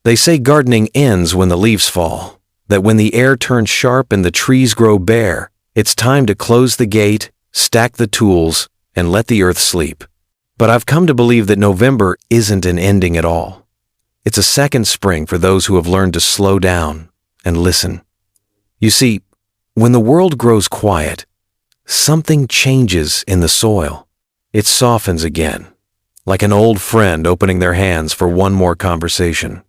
They say gardening ends when the leaves fall, that when the air turns sharp and the trees grow bare, it's time to close the gate, stack the tools, and let the earth sleep. But I've come to believe that November isn't an ending at all. It's a second spring for those who have learned to slow down and listen. You see, when the world grows quiet, something changes in the soil. It softens again, like an old friend opening their hands for one more conversation.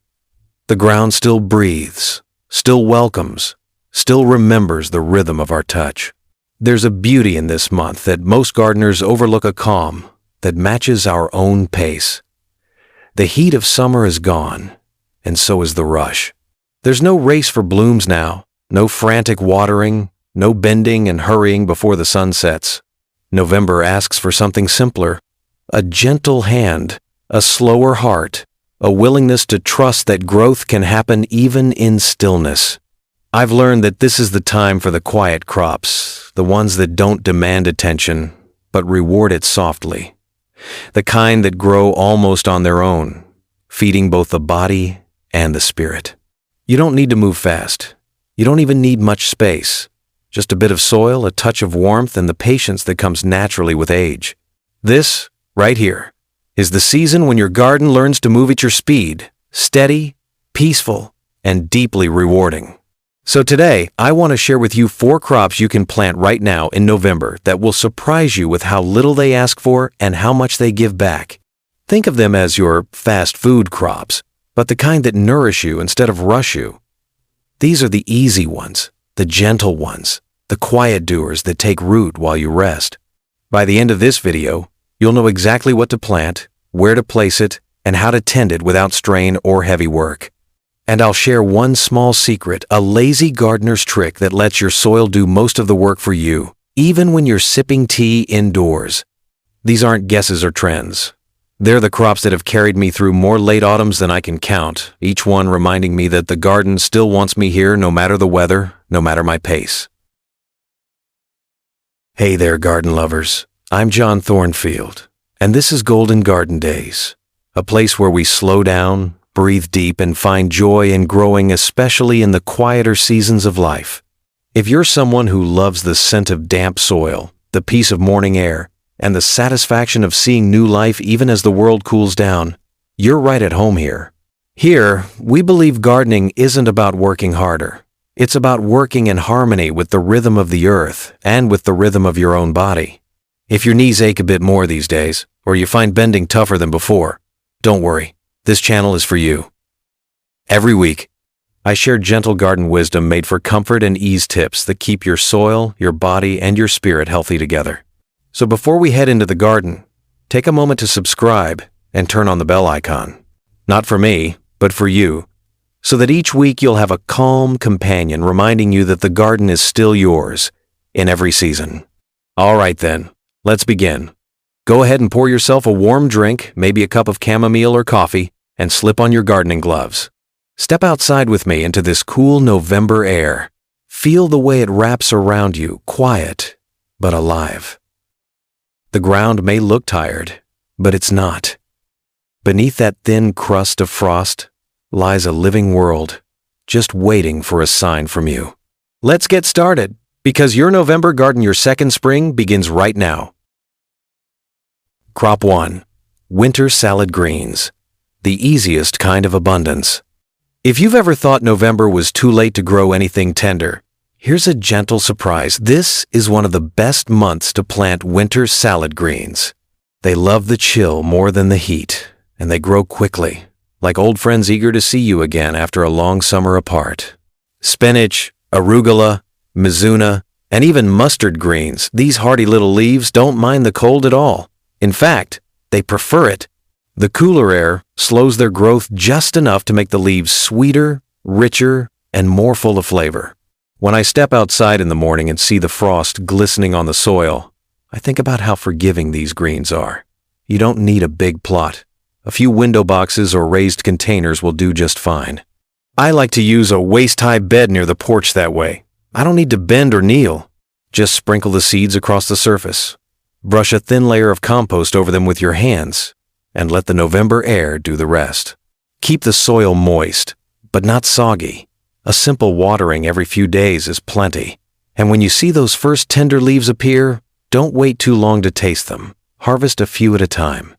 The ground still breathes, still welcomes, still remembers the rhythm of our touch. There's a beauty in this month that most gardeners overlook, a calm that matches our own pace. The heat of summer is gone, and so is the rush. There's no race for blooms now, no frantic watering, no bending and hurrying before the sun sets. November asks for something simpler, a gentle hand, a slower heart, a willingness to trust that growth can happen even in stillness. I've learned that this is the time for the quiet crops, the ones that don't demand attention, but reward it softly. The kind that grow almost on their own, feeding both the body and the spirit. You don't need to move fast. You don't even need much space. Just a bit of soil, a touch of warmth, and the patience that comes naturally with age. This, right here, is the season when your garden learns to move at your speed, steady, peaceful, and deeply rewarding. So today, I want to share with you 4 crops you can plant right now in November that will surprise you with how little they ask for and how much they give back. Think of them as your fast food crops, but the kind that nourish you instead of rush you. These are the easy ones, the gentle ones, the quiet doers that take root while you rest. By the end of this video, you'll know exactly what to plant, where to place it, and how to tend it without strain or heavy work. And I'll share one small secret, a lazy gardener's trick that lets your soil do most of the work for you, even when you're sipping tea indoors. These aren't guesses or trends. They're the crops that have carried me through more late autumns than I can count, each one reminding me that the garden still wants me here no matter the weather, no matter my pace. Hey there, garden lovers. I'm John Thornfield, and this is Golden Garden Days, a place where we slow down, breathe deep, and find joy in growing, especially in the quieter seasons of life. If you're someone who loves the scent of damp soil, the peace of morning air, and the satisfaction of seeing new life even as the world cools down, you're right at home here. Here, we believe gardening isn't about working harder. It's about working in harmony with the rhythm of the earth and with the rhythm of your own body. If your knees ache a bit more these days, or you find bending tougher than before, don't worry. This channel is for you. Every week, I share gentle garden wisdom made for comfort and ease tips that keep your soil, your body, and your spirit healthy together. So before we head into the garden, take a moment to subscribe and turn on the bell icon. Not for me, but for you, so that each week you'll have a calm companion reminding you that the garden is still yours in every season. All right then, let's begin. Go ahead and pour yourself a warm drink, maybe a cup of chamomile or coffee, and slip on your gardening gloves. Step outside with me into this cool November air. Feel the way it wraps around you, quiet but alive. The ground may look tired, but it's not. Beneath that thin crust of frost lies a living world, just waiting for a sign from you. Let's get started, because your November garden, your second spring, begins right now. Crop 1. Winter salad greens. The easiest kind of abundance. If you've ever thought November was too late to grow anything tender, here's a gentle surprise. This is one of the best months to plant winter salad greens. They love the chill more than the heat, and they grow quickly, like old friends eager to see you again after a long summer apart. Spinach, arugula, mizuna, and even mustard greens, these hardy little leaves don't mind the cold at all. In fact, they prefer it. The cooler air slows their growth just enough to make the leaves sweeter, richer, and more full of flavor. When I step outside in the morning and see the frost glistening on the soil, I think about how forgiving these greens are. You don't need a big plot. A few window boxes or raised containers will do just fine. I like to use a waist-high bed near the porch that way. I don't need to bend or kneel. Just sprinkle the seeds across the surface. Brush a thin layer of compost over them with your hands, and let the November air do the rest. Keep the soil moist, but not soggy. A simple watering every few days is plenty. And when you see those first tender leaves appear, don't wait too long to taste them. Harvest a few at a time.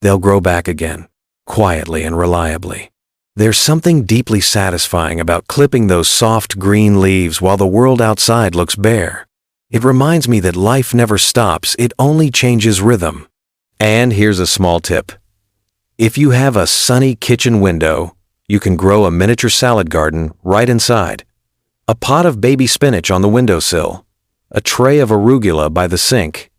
They'll grow back again, quietly and reliably. There's something deeply satisfying about clipping those soft green leaves while the world outside looks bare. It reminds me that life never stops, it only changes rhythm. And here's a small tip. If you have a sunny kitchen window, you can grow a miniature salad garden right inside. A pot of baby spinach on the windowsill, a tray of arugula by the sink.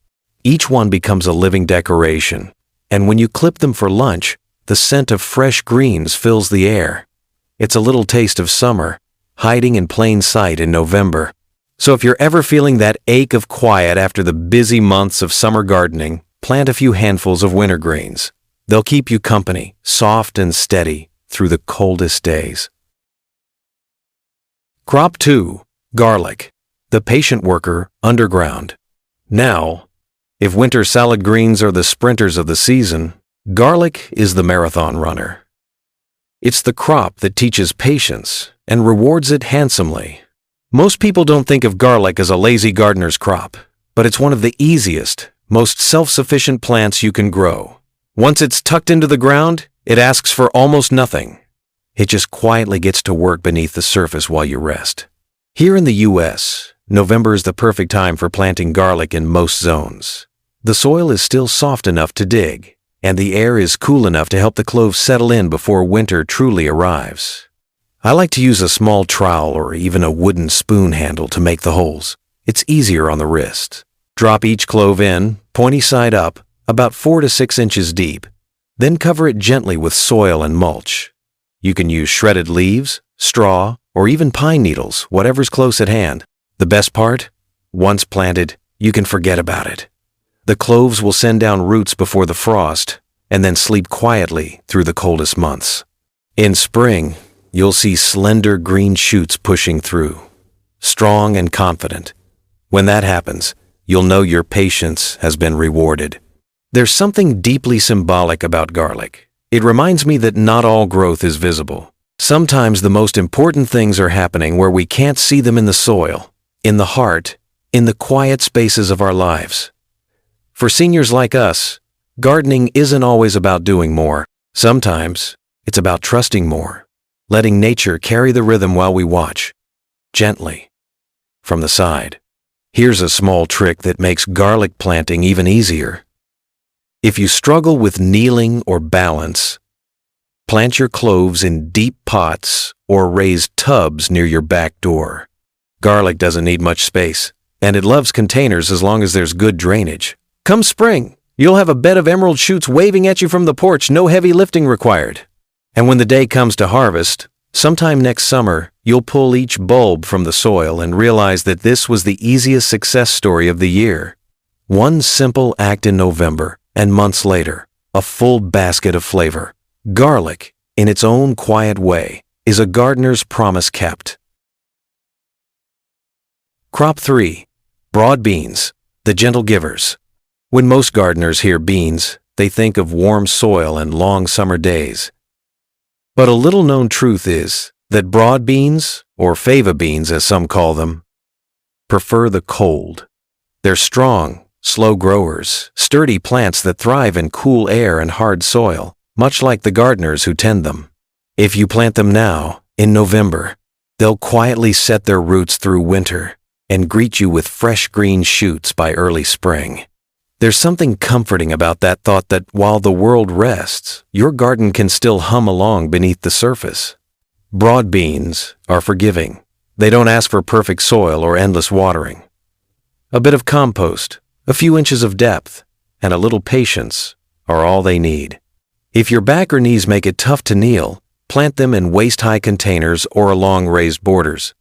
Each one becomes a living decoration, and when you clip them for lunch, the scent of fresh greens fills the air. It's a little taste of summer, hiding in plain sight in November. So if you're ever feeling that ache of quiet after the busy months of summer gardening, plant a few handfuls of winter greens. They'll keep you company, soft and steady, through the coldest days. Crop 2. Garlic. The patient worker, underground. Now, if winter salad greens are the sprinters of the season, garlic is the marathon runner. It's the crop that teaches patience and rewards it handsomely. Most people don't think of garlic as a lazy gardener's crop, but it's one of the easiest, most self-sufficient plants you can grow. Once it's tucked into the ground, it asks for almost nothing. It just quietly gets to work beneath the surface while you rest. Here in the U.S., November is the perfect time for planting garlic in most zones. The soil is still soft enough to dig, and the air is cool enough to help the cloves settle in before winter truly arrives. I like to use a small trowel or even a wooden spoon handle to make the holes. It's easier on the wrist. Drop each clove in, pointy side up, about 4 to 6 inches deep. Then cover it gently with soil and mulch. You can use shredded leaves, straw, or even pine needles, whatever's close at hand. The best part? Once planted, you can forget about it. The cloves will send down roots before the frost, and then sleep quietly through the coldest months. In spring, you'll see slender green shoots pushing through, strong and confident. When that happens, you'll know your patience has been rewarded. There's something deeply symbolic about garlic. It reminds me that not all growth is visible. Sometimes the most important things are happening where we can't see them in the soil, in the heart, in the quiet spaces of our lives. For seniors like us, gardening isn't always about doing more. Sometimes it's about trusting more, letting nature carry the rhythm while we watch, gently, from the side. Here's a small trick that makes garlic planting even easier. If you struggle with kneeling or balance, plant your cloves in deep pots or raised tubs near your back door. Garlic doesn't need much space, and it loves containers as long as there's good drainage. Come spring, you'll have a bed of emerald shoots waving at you from the porch, no heavy lifting required. And when the day comes to harvest, sometime next summer, you'll pull each bulb from the soil and realize that this was the easiest success story of the year. One simple act in November, and months later, a full basket of flavor. Garlic, in its own quiet way, is a gardener's promise kept. Crop 3. Broad beans, the gentle givers. When most gardeners hear beans, they think of warm soil and long summer days. But a little-known truth is that broad beans, or fava beans as some call them, prefer the cold. They're strong, slow growers, sturdy plants that thrive in cool air and hard soil, much like the gardeners who tend them. If you plant them now, in November, they'll quietly set their roots through winter and greet you with fresh green shoots by early spring. There's something comforting about that thought that while the world rests, your garden can still hum along beneath the surface. Broad beans are forgiving. They don't ask for perfect soil or endless watering. A bit of compost, a few inches of depth, and a little patience are all they need. If your back or knees make it tough to kneel, plant them in waist-high containers or along raised borders.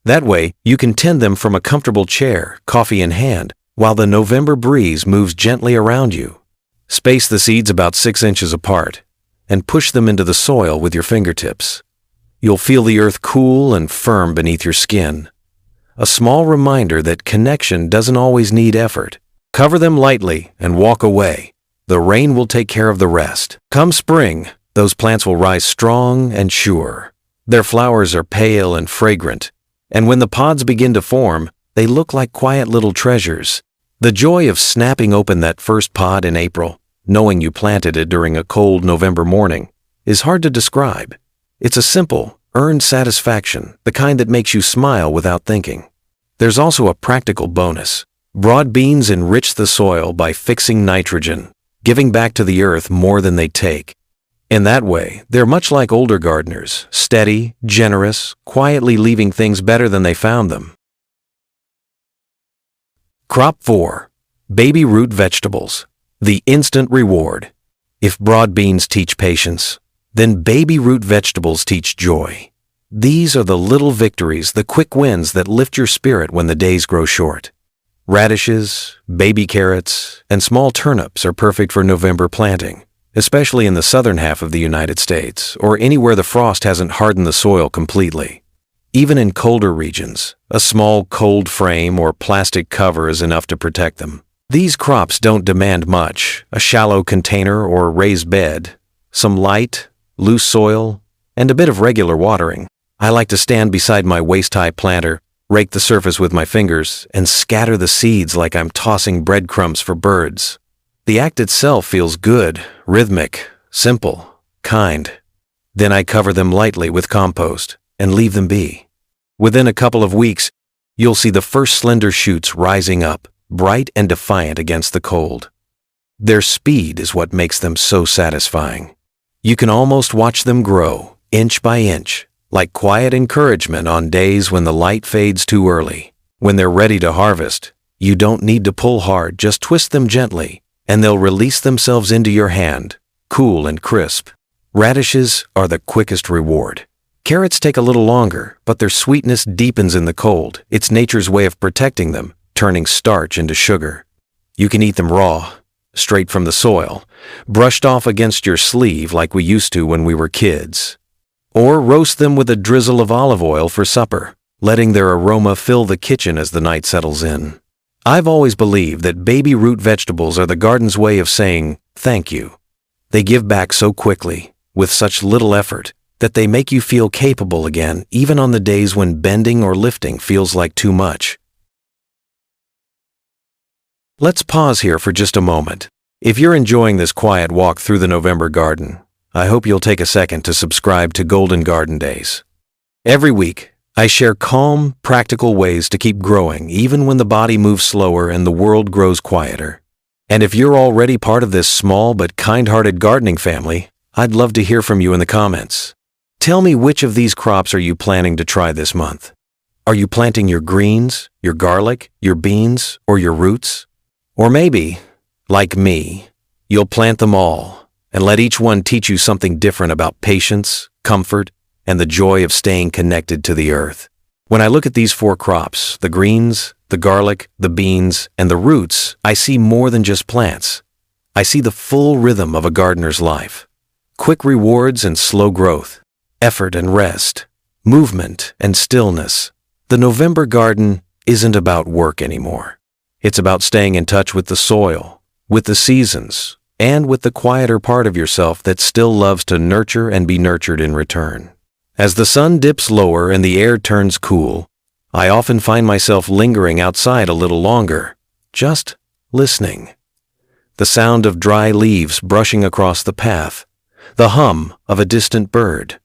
That way, you can tend them from a comfortable chair, coffee in hand, while the November breeze moves gently around you. Space the seeds about 6 inches apart, and push them into the soil with your fingertips. You'll feel the earth cool and firm beneath your skin. A small reminder that connection doesn't always need effort. Cover them lightly and walk away. The rain will take care of the rest. Come spring, those plants will rise strong and sure. Their flowers are pale and fragrant, and when the pods begin to form, they look like quiet little treasures. The joy of snapping open that first pod in April, knowing you planted it during a cold November morning, is hard to describe. It's a simple, earned satisfaction, the kind that makes you smile without thinking. There's also a practical bonus. Broad beans enrich the soil by fixing nitrogen, giving back to the earth more than they take. In that way, they're much like older gardeners, steady, generous, quietly leaving things better than they found them. Crop 4. Baby root vegetables. The instant reward. If broad beans teach patience, then baby root vegetables teach joy. These are the little victories, the quick wins that lift your spirit when the days grow short. Radishes, baby carrots, and small turnips are perfect for November planting, especially in the southern half of the United States or anywhere the frost hasn't hardened the soil completely. Even in colder regions, a small cold frame or plastic cover is enough to protect them. These crops don't demand much: a shallow container or raised bed, some light, loose soil, and a bit of regular watering. I like to stand beside my waist-high planter, rake the surface with my fingers, and scatter the seeds like I'm tossing breadcrumbs for birds. The act itself feels good, rhythmic, simple, kind. Then I cover them lightly with compost and leave them be. Within a couple of weeks, you'll see the first slender shoots rising up, bright and defiant against the cold. Their speed is what makes them so satisfying. You can almost watch them grow, inch by inch, like quiet encouragement on days when the light fades too early. When they're ready to harvest, you don't need to pull hard, just twist them gently, and they'll release themselves into your hand, cool and crisp. Radishes are the quickest reward. Carrots take a little longer, but their sweetness deepens in the cold. It's nature's way of protecting them, turning starch into sugar. You can eat them raw, straight from the soil, brushed off against your sleeve like we used to when we were kids. Or roast them with a drizzle of olive oil for supper, letting their aroma fill the kitchen as the night settles in. I've always believed that baby root vegetables are the garden's way of saying thank you. They give back so quickly, with such little effort, that they make you feel capable again, even on the days when bending or lifting feels like too much. Let's pause here for just a moment. If you're enjoying this quiet walk through the November garden, I hope you'll take a second to subscribe to Golden Garden Days. Every week, I share calm, practical ways to keep growing even when the body moves slower and the world grows quieter. And if you're already part of this small but kind-hearted gardening family, I'd love to hear from you in the comments. Tell me, which of these crops are you planning to try this month? Are you planting your greens, your garlic, your beans, or your roots? Or maybe, like me, you'll plant them all and let each one teach you something different about patience, comfort, and the joy of staying connected to the earth. When I look at these 4 crops, the greens, the garlic, the beans, and the roots, I see more than just plants. I see the full rhythm of a gardener's life. Quick rewards and slow growth, effort and rest, movement and stillness. The November garden isn't about work anymore. It's about staying in touch with the soil, with the seasons, and with the quieter part of yourself that still loves to nurture and be nurtured in return. As the sun dips lower and the air turns cool, I often find myself lingering outside a little longer, just listening. The sound of dry leaves brushing across the path, the hum of a distant bird,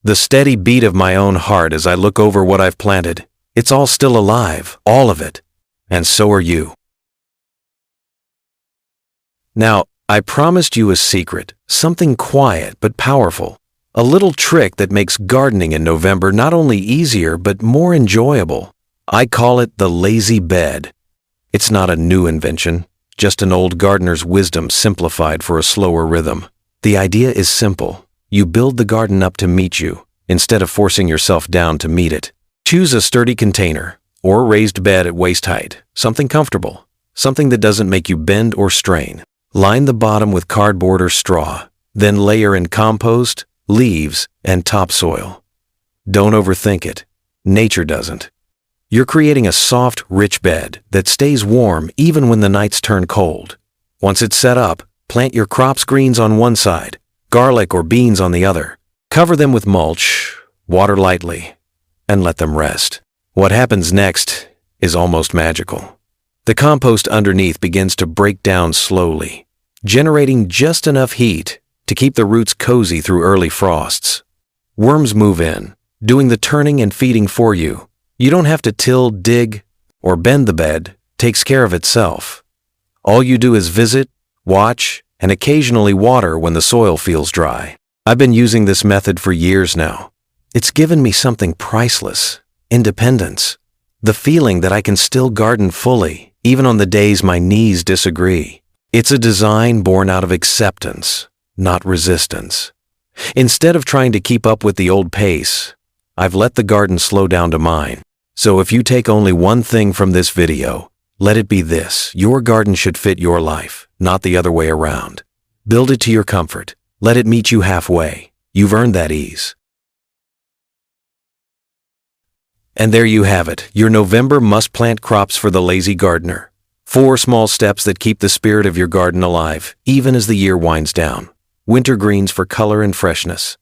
the steady beat of my own heart as I look over what I've planted. It's all still alive, all of it, and so are you. Now, I promised you a secret, something quiet but powerful, a little trick that makes gardening in November not only easier but more enjoyable. I call it the lazy bed. It's not a new invention, just an old gardener's wisdom simplified for a slower rhythm. The idea is simple. You build the garden up to meet you, instead of forcing yourself down to meet it. Choose a sturdy container, or raised bed at waist height, something comfortable, something that doesn't make you bend or strain. Line the bottom with cardboard or straw, then layer in compost, leaves, and topsoil. Don't overthink it. Nature doesn't. You're creating a soft, rich bed that stays warm even when the nights turn cold. Once it's set up, plant your crops greens on one side, garlic or beans on the other. Cover them with mulch, water lightly, and let them rest. What happens next is almost magical. The compost underneath begins to break down slowly, generating just enough heat to keep the roots cozy through early frosts. Worms move in, doing the turning and feeding for you. You don't have to till, dig, or bend the bed. It takes care of itself. All you do is visit, watch, and occasionally water when the soil feels dry. I've been using this method for years now. It's given me something priceless: independence. The feeling that I can still garden fully, even on the days my knees disagree. It's a design born out of acceptance, not resistance. Instead of trying to keep up with the old pace, I've let the garden slow down to mine. So if you take only one thing from this video, let it be this: your garden should fit your life, not the other way around. Build it to your comfort. Let it meet you halfway. You've earned that ease. And there you have it, your November must-plant crops for the lazy gardener. 4 small steps that keep the spirit of your garden alive, even as the year winds down. Winter greens for color and freshness.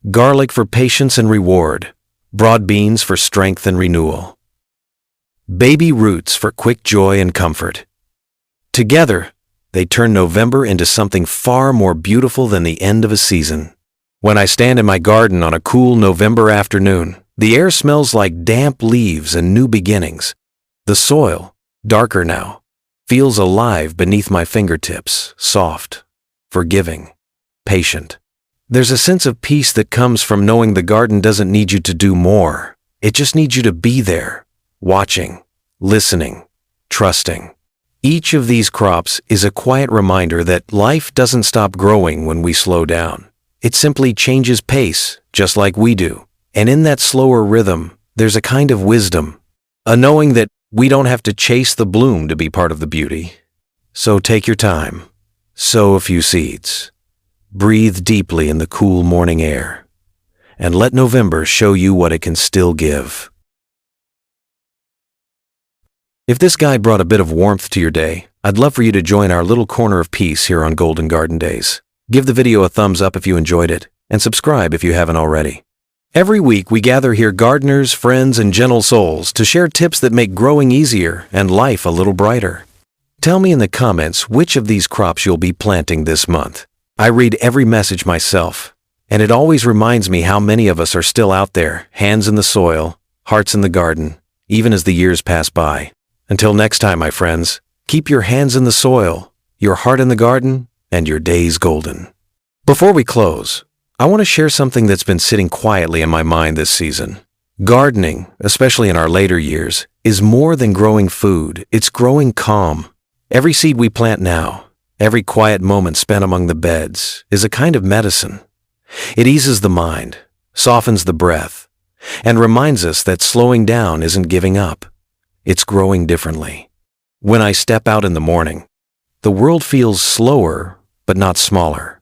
Garlic for patience and reward. Broad beans for strength and renewal. Baby roots for quick joy and comfort. Together, they turn November into something far more beautiful than the end of a season. When I stand in my garden on a cool November afternoon, the air smells like damp leaves and new beginnings. The soil, darker now, feels alive beneath my fingertips, soft, forgiving, patient. There's a sense of peace that comes from knowing the garden doesn't need you to do more. It just needs you to be there, watching, listening, trusting. Each of these crops is a quiet reminder that life doesn't stop growing when we slow down. It simply changes pace, just like we do. And in that slower rhythm, there's a kind of wisdom, a knowing that we don't have to chase the bloom to be part of the beauty. So take your time, sow a few seeds, breathe deeply in the cool morning air, and let November show you what it can still give. If this guide brought a bit of warmth to your day, I'd love for you to join our little corner of peace here on Golden Garden Days. Give the video a thumbs up if you enjoyed it, and subscribe if you haven't already. Every week we gather here gardeners, friends, and gentle souls to share tips that make growing easier and life a little brighter. Tell me in the comments which of these crops you'll be planting this month. I read every message myself, and it always reminds me how many of us are still out there, hands in the soil, hearts in the garden, even as the years pass by. Until next time, my friends, keep your hands in the soil, your heart in the garden, and your days golden. Before we close, I want to share something that's been sitting quietly in my mind this season. Gardening, especially in our later years, is more than growing food. It's growing calm. Every seed we plant now, every quiet moment spent among the beds, is a kind of medicine. It eases the mind, softens the breath, and reminds us that slowing down isn't giving up. It's growing differently. When I step out in the morning, the world feels slower, but not smaller.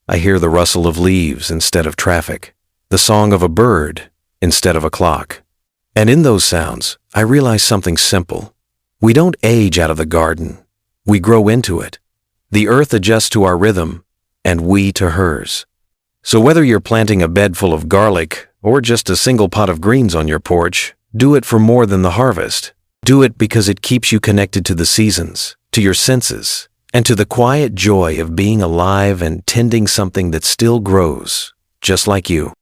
I hear the rustle of leaves instead of traffic, the song of a bird instead of a clock. And in those sounds, I realize something simple. We don't age out of the garden. We grow into it. The earth adjusts to our rhythm, and we to hers. So whether you're planting a bed full of garlic or just a single pot of greens on your porch, do it for more than the harvest. Do it because it keeps you connected to the seasons, to your senses, and to the quiet joy of being alive and tending something that still grows, just like you.